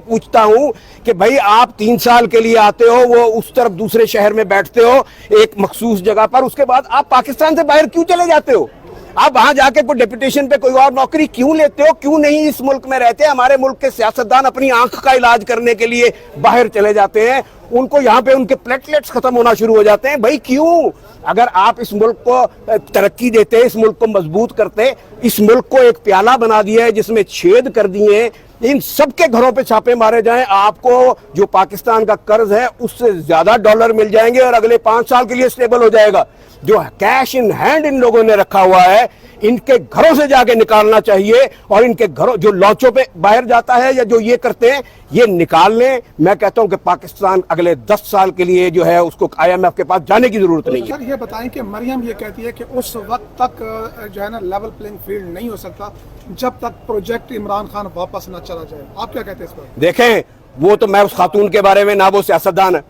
पूछता हूं कि भाई आप 3 साल के लिए आते हो, वो उस तरफ दूसरे शहर में बैठते हो एक मखसूस जगह पर, उसके बाद आप पाकिस्तान से बाहर क्यों चले जाते हो? आप वहां जाके कोई डेपुटेशन पे कोई और नौकरी क्यों लेते हो? क्यों नहीं इस मुल्क में रहते? हमारे मुल्क के सियासतदान अपनी आंख का इलाज करने के लिए बाहर चले जाते हैं, उनको यहाँ पे उनके प्लेटलेट्स खत्म होना शुरू हो जाते हैं। भाई क्यों? अगर आप इस मुल्क को तरक्की देते, इस मुल्क को मजबूत करते, इस मुल्क को एक प्याला बना दिया है जिसमें छेद कर दिए हैं, इन सबके घरों पे छापे मारे जाएं, आपको जो पाकिस्तान का कर्ज है उससे ज्यादा डॉलर मिल जाएंगे और अगले 5 साल के लिए स्टेबल हो जाएगा। जो कैश इन हैंड इन लोगों ने रखा हुआ है, इनके घरों से जाके निकालना चाहिए और इनके घरों जो लॉन्चों पे बाहर जाता है या जो ये करते हैं ये निकाल लें। मैं कहता हूं कि पाकिस्तान अगले 10 साल के लिए जो है उसको IMF के पास जाने की जरूरत नहीं है। सर ये बताएं कि मरियम ये कहती है कि उस वक्त तक जो है ना लेवल प्लेइंग फील्ड नहीं हो सकता जब तक प्रोजेक्ट इमरान खान वापस न चला जाए। आप क्या कहते हैं इस पर? देखें, वो तो मैं उस खातून के बारे में, ना वो सियासतदान है,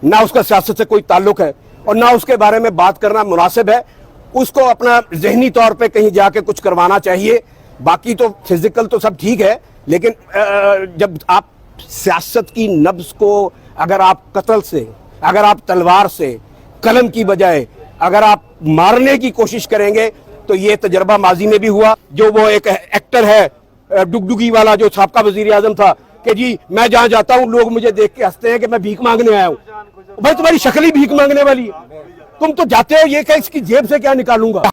ना उसका सियासत से कोई ताल्लुक है और ना उसके बारे में बात करना मुनासिब है। उसको अपना जहनी तौर पे कहीं जाके कुछ करवाना चाहिए। बाकी तो फिजिकल तो सब ठीक है, लेकिन जब आप सियासत की नब्ज को अगर आप कत्ल से, अगर आप तलवार से, कलम की बजाय अगर आप मारने की कोशिश करेंगे तो ये तजर्बा माजी में भी हुआ। जो वो एक एक्टर है डुगडुगी वाला जो साबका वजीर आजम था कि जी मैं जहां जाता हूं लोग मुझे देख के हंसते हैं कि मैं भीख मांगने आया हूं। भाई तुम्हारी शक्ल ही भीख मांगने वाली है। तुम तो जाते हो ये क्या इसकी जेब से क्या निकालूंगा।